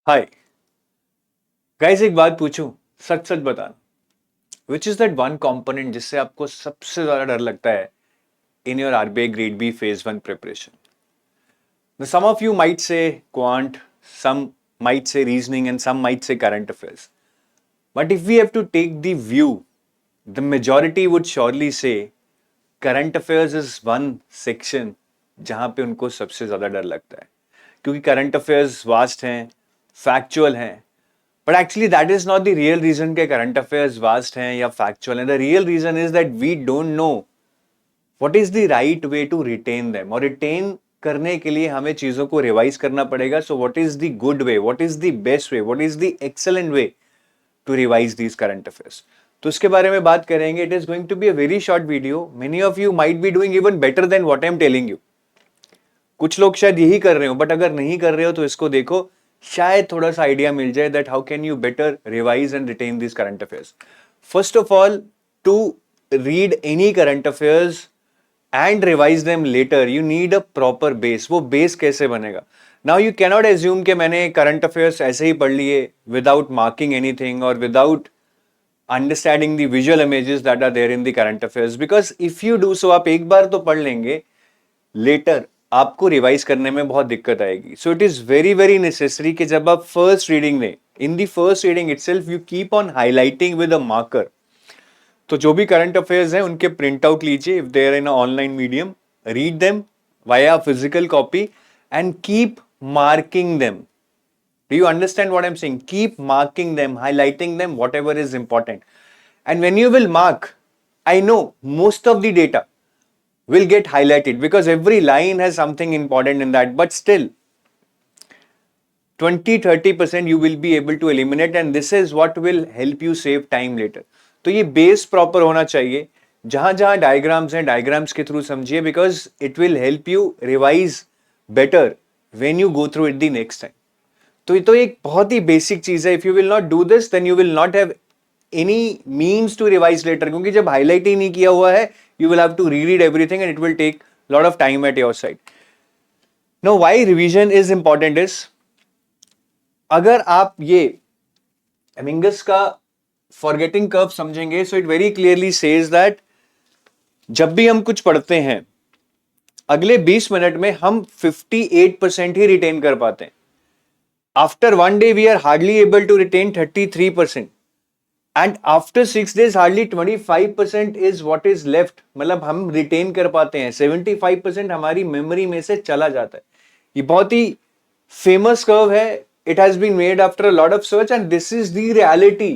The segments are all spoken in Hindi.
हाय गाइस, एक बात पूछूं, सच सच बताना। Which is that one component जिससे आपको सबसे ज्यादा डर लगता है in your RBI grade B phase one preparation? Some of you might say quant, some might say reasoning, and some might say current affairs. But if we have to take the view, the majority would surely say current affairs is one section जहां पे उनको सबसे ज्यादा डर लगता है, क्योंकि करंट अफेयर्स वास्ट हैं, फैक्चुअल हैं। But actually that is not the real reason के करंट अफेयर्स वास्ट हैं या फैक्चुअल हैं। The real reason is that we don't know what is the right way to retain them, और रिटेन करने के लिए हमें चीजों को रिवाइज करना पड़ेगा। So what is the good way, what is the best way, what is the excellent way to revise these current affairs? तो इसके बारे में बात करेंगे। It is going to be a very short video. Many of you might be doing even better than what I am telling you. कुछ लोग शायद यही कर रहे हो, बट अगर नहीं कर रहे हो तो इसको देखो, शायद थोड़ा सा आइडिया मिल जाए that how can you better revise and retain this current affairs. First of all, to read any current affairs and revise them later, you need a proper base. वो बेस कैसे बनेगा? नाउ यू कैनॉट एज्यूम कि मैंने करंट अफेयर्स ऐसे ही पढ़ लिए विदाउट मार्किंग एनीथिंग और without understanding the visual images that are there in the current affairs, because if you do so, आप एक बार तो पढ़ लेंगे, लेटर आपको रिवाइज करने में बहुत दिक्कत आएगी। So it is very very necessary कि जब आप फर्स्ट रीडिंग में, in the first reading itself, you keep on highlighting with a marker. तो जो भी करंट अफेयर्स हैं उनके प्रिंट आउट लीजिए, if they are in a online medium, read them via physical copy and keep marking them. Do you understand what I'm saying? Keep marking them, highlighting them, whatever is important. And when you will mark, I know most of the data will get highlighted because every line has something important in that, but still 20-30% you will be able to eliminate, and this is what will help you save time later. तो ये बेस प्रॉपर होना चाहिए। जहां जहां डायग्राम्स हैं, डायग्राम्स के थ्रू समझिए, because it will help you revise better when you go through it the next time. तो एक बहुत ही बेसिक चीज है। If you will not do this, then you will not have any means to revise later, क्योंकि जब हाईलाइट ही नहीं किया हुआ है, you will have to read everything and it will take lot of time at your side. No, why revision is important is, अगर आप ये एमिंगस का फॉरगेटिंग कर्व समझेंगे, so it very clearly says that जब भी हम कुछ पढ़ते हैं, अगले 20 मिनट में हम 58% ही रिटेन कर पाते हैं। After one day, we are hardly able to retain 33%. And after 6 days, hardly 25% is what is left. मतलब हम retain कर पाते हैं, 75% हमारी memory में से चला जाता है। ये बहुत ही famous curve है। It has been made after a lot of search and this is the reality.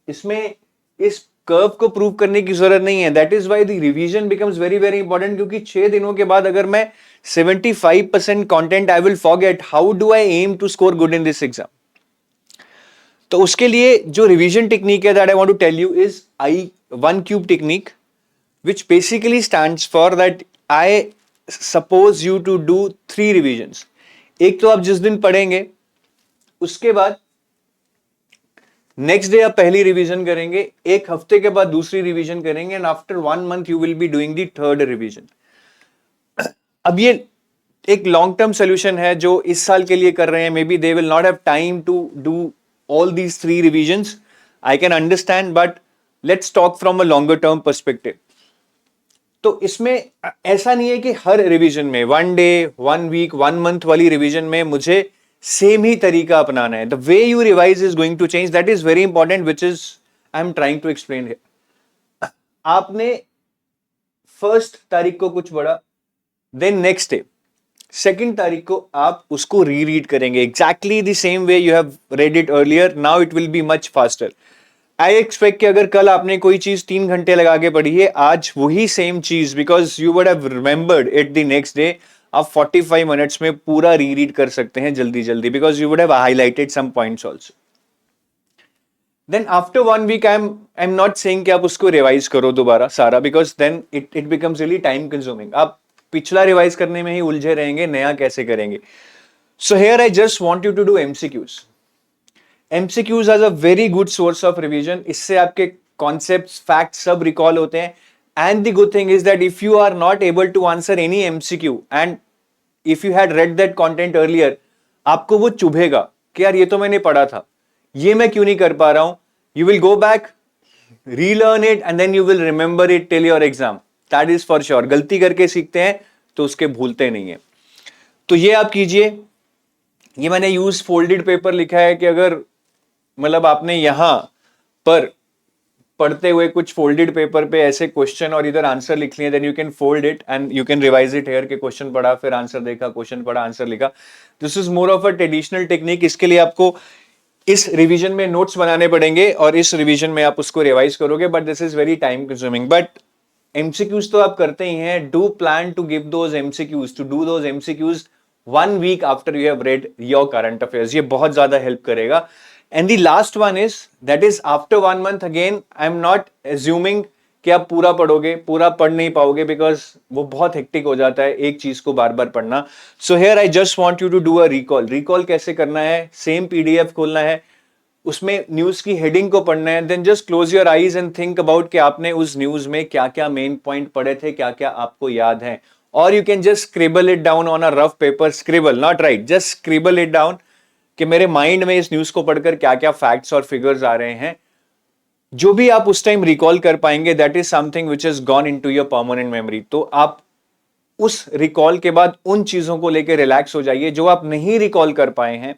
इसमें इस कर्व को प्रूव करने की जरूरत नहीं है। That is why the revision becomes very very important, क्योंकि 6 दिनों के बाद अगर मैं 75% content I will forget, how do I am to score good in this exam? तो उसके लिए जो रिवीजन टेक्निक है that I want to tell you is I1 Cube technique, which basically stands for that I suppose you to do 3 revisions. एक तो आप जिस दिन पढ़ेंगे, उसके बाद नेक्स्ट डे आप पहली रिवीजन करेंगे, एक हफ्ते के बाद दूसरी रिवीजन करेंगे, and after 1 month you will be doing the third revision. अब ये एक लॉन्ग टर्म सोल्यूशन है जो इस साल के लिए कर रहे हैं। Maybe they will not have time to do all these 3 revisions, I can understand, but let's talk from a longer term perspective. तो इसमें ऐसा नहीं है कि हर रिवीजन में 1 डे, 1 वीक, 1 मंथ वाली रिवीजन में मुझे सेम ही तरीका अपनाना है। The way you revise is going to change, that is very important, which is I am trying to explain here. आपने 1 तारीख को कुछ पढ़ा, देन नेक्स्ट डे 2 तारीख को आप उसको रीरीड करेंगे exactly the same way you have read it earlier. Now it will be much faster. I expect कि अगर कल आपने कोई चीज 3 घंटे लगा के पढ़ी है, आज वही सेम चीज, because you would have remembered it the next day, आप 45 मिनट्स में पूरा रीरीड कर सकते हैं जल्दी जल्दी, because you would have highlighted some points also. Then after 1 week I am not saying कि आप उसको रिवाइज करो दोबारा सारा, because then it becomes really time consuming. आप पिछला रिवाइज करने में ही उलझे रहेंगे, नया कैसे करेंगे? So here I just want you to do MCQs. MCQs as a very good source of revision. इससे आपके concepts, facts सब recall होते हैं. And the good thing is that if you are not able to answer any MCQ and if you had read that content earlier, आपको वो चुभेगा, कि यार ये तो मैंने पढ़ा था, ये मैं क्यों नहीं कर पा रहा हूं. You will go back, relearn it and then you will remember it till your exam. That is for sure. गलती करके सीखते हैं तो उसके भूलते नहीं है. तो ये आप कीजिए. ये मैंने यूज फोल्डेड पेपर लिखा है कि अगर मतलब आपने यहां पर पढ़ते हुए कुछ फोल्डेड पेपर पे ऐसे क्वेश्चन और इधर आंसर लिख लिए, then you can fold it and you can revise it here. के क्वेश्चन पढ़ा, फिर आंसर देखा, क्वेश्चन पढ़ा, आंसर लिखा. This is more of a traditional technique. इसके लिए आपको इस रिवीजन में नोट्स बनाने पड़ेंगे और इस रिवीजन में आप उसको रिवाइज करोगे, but this is very time consuming. But MCQs तो आप करते ही हैं. Do plan to give those MCQs, to do those MCQs 1 week after you have read your current affairs. ये बहुत ज्यादा हेल्प करेगा. And the last one is that is after 1 month. Again I am not assuming कि आप पूरा पढ़ोगे, पूरा पढ़ नहीं पाओगे, बिकॉज वो बहुत हेक्टिक हो जाता है एक चीज को बार बार पढ़ना. So here I just want you to do a recall. Recall कैसे करना है? सेम पीडीएफ खोलना है, उसमें न्यूज की हेडिंग को पढ़ना है, then just close your eyes and think about कि आपने उस न्यूज में क्या क्या मेन पॉइंट पढ़े थे, क्या क्या आपको याद है. और you can just scribble it down on a rough paper. Scribble, not right, just scribble it down कि मेरे माइंड में इस न्यूज को पढ़कर क्या क्या फैक्ट्स और फिगर्स आ रहे हैं. जो भी आप उस टाइम रिकॉल कर पाएंगे, that is something which is gone into your permanent memory. तो आप उस रिकॉल के बाद उन चीजों को लेकर रिलैक्स हो जाइए जो आप नहीं रिकॉल कर पाए हैं.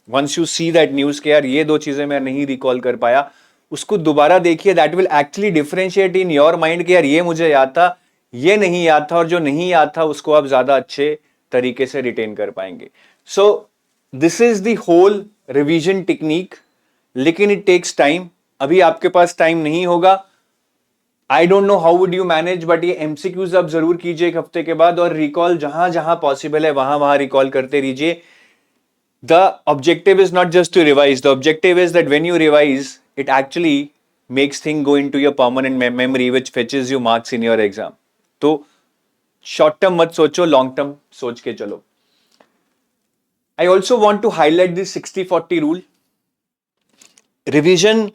Once you see that news के यार ये 2 चीजें मैं नहीं रिकॉल कर पाया, उसको दोबारा देखिए. That will actually differentiate in your mind कि यार ये मुझे याद था, ये नहीं याद था, और जो नहीं याद था उसको आप ज्यादा अच्छे तरीके से रिटेन कर पाएंगे. So this is the whole revision technique. लेकिन इट टेक्स टाइम. अभी आपके पास टाइम नहीं होगा. I don't know how would you manage, but ये एमसीक्यूज आप जरूर कीजिए 1 हफ्ते के बाद, और रिकॉल जहां जहां पॉसिबल है वहां वहां रिकॉल करते रहिए. The objective is not just to revise. The objective is that when you revise, it actually makes things go into your permanent memory, which fetches you marks in your exam. तो short term मत सोचो, long term सोच के चलो. I also want to highlight this 60-40 rule. Revision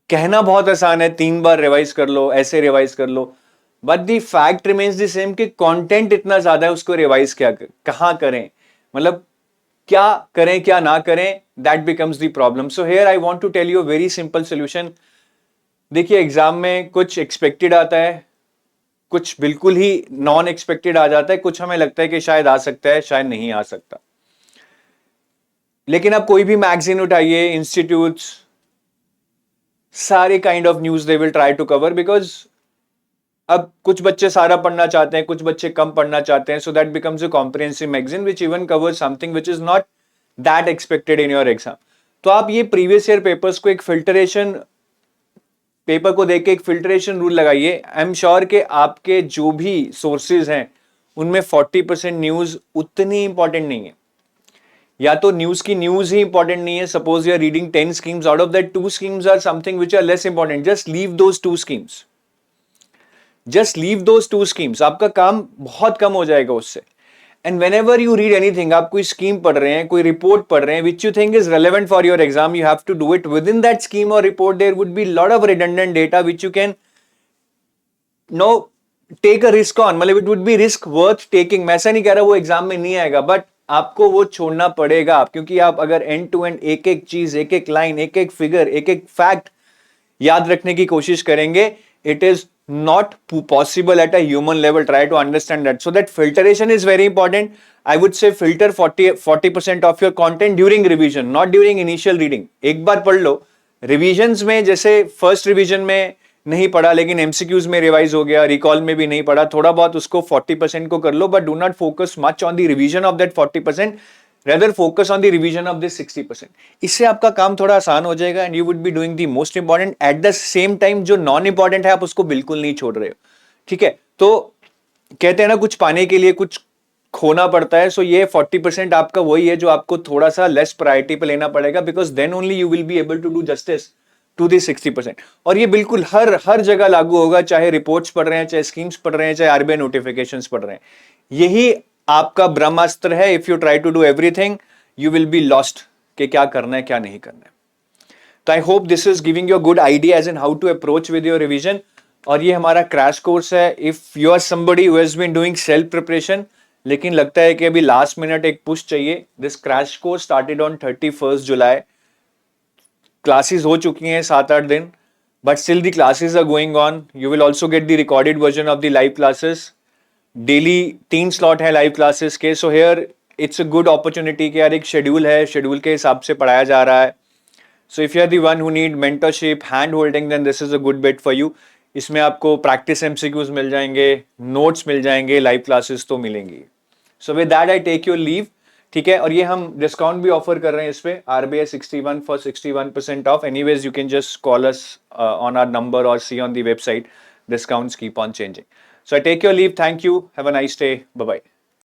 कहना बहुत आसान है, 3 बार रिवाइज कर लो, ऐसे रिवाइज कर लो, but the fact remains the same कि content इतना ज्यादा है, उसको रिवाइज कहाँ करें, मतलब क्या करें क्या ना करें, that becomes the problem. So here I want to tell you a very simple solution. देखिए एग्जाम में कुछ एक्सपेक्टेड आता है, कुछ बिल्कुल ही नॉन एक्सपेक्टेड आ जाता है, कुछ हमें लगता है कि शायद आ सकता है, शायद नहीं आ सकता. लेकिन आप कोई भी मैगजीन उठाइए, इंस्टीट्यूट्स, सारे kind of news they will try to cover, because अब कुछ बच्चे सारा पढ़ना चाहते हैं, कुछ बच्चे कम पढ़ना चाहते हैं. So that becomes a comprehensive magazine which even covers something which is not that expected in your exam. तो आप ये प्रीवियस ईयर पेपर्स को एक फिल्टरेशन, पेपर को देख के एक फिल्टरेशन रूल लगाइए. आई एम श्योर कि आपके जो भी सोर्सेज हैं उनमें 40% न्यूज उतनी इंपॉर्टेंट नहीं है, या तो न्यूज की न्यूज ही इंपॉर्टेंट नहीं है. Suppose you are reading 10 schemes, out of that 2 schemes are something which are less important. Just leave those 2 schemes, just leave those 2 schemes. आपका काम बहुत कम हो जाएगा उससे. And whenever you read anything, आप कोई स्कीम पढ़ रहे हैं, कोई रिपोर्ट पढ़ रहे हैं which you think is relevant for your exam, you have to do it within that scheme और report. There would be lot of redundant data which you can no take a risk on. मतलब it would be risk worth taking. मैं ऐसा नहीं कह रहा वो एग्जाम में नहीं आएगा, बट आपको वो छोड़ना पड़ेगा, क्योंकि आप अगर एंड टू एंड एक एक चीज, एक एक लाइन, एक एक फिगर, एक एक फैक्ट याद रखने की कोशिश करेंगे, it is not possible at a human level. Try to understand that. So that filtration is very important. I would say filter 40% of your content during revision, not during initial reading. एक बार पढ़ लो. Revisions में जैसे first revision में नहीं पढ़ा, लेकिन MCQs में रिवाइज हो गया, रिकॉल में भी नहीं पढ़ा, थोड़ा बहुत उसको 40% को कर लो, but do not focus much on the revision of that 40%. Rather focus on the revision of this 60%. इससे आपका काम थोड़ा आसान हो जाएगा and you would be doing the most important. At the same time जो नॉन इंपॉर्टेंट है आप उसको बिल्कुल नहीं छोड़ रहे हो. ठीक है, तो कहते हैं ना कुछ पाने के लिए कुछ खोना पड़ता है. सो ये 40% आपका वही है जो आपको थोड़ा सा लेस प्रायोरिटी पे लेना पड़ेगा, because then only you will be able to do justice to the 60%. और ये बिल्कुल हर जगह लागू होगा, चाहे रिपोर्ट्स पढ़ रहे हैं, चाहे स्कीम्स पढ़ रहे हैं, चाहे आरबीआई नोटिफिकेशंस पढ़ रहे हैं. यही आपका ब्रह्मास्त्र है. If you try to do everything you will be lost कि क्या करना है क्या नहीं करना है. तो I hope this is giving you a good idea as in how to approach with your revision. और ये हमारा क्रैश कोर्स है. If you are somebody who has been doing self preparation लेकिन लगता है कि अभी लास्ट मिनट एक पुश चाहिए. This crash course started on 31st July. Classes हो चुकी हैं 7-8 दिन, but still the classes are going on. You will also get the recorded version of the live classes. Daily 3 slot है लाइव क्लासेस के. So here it's a good opportunity कि यार एक शेड्यूल है, शेड्यूल के हिसाब से पढ़ाया जा रहा है. So if you are the one who need mentorship, hand holding, then this is a good bet for you. इसमें आपको प्रैक्टिस एमसीक्यूज मिल जाएंगे, नोट्स मिल जाएंगे, लाइव क्लासेस तो मिलेंगी. So with that I take your leave. ठीक है, और ये हम डिस्काउंट भी ऑफर कर रहे हैं इस पे, RBI 61 for 61% off. Anyways you can just call us on our number और see on the website. Discounts keep on changing. So I take your leave. Thank you. Have a nice day. Bye bye.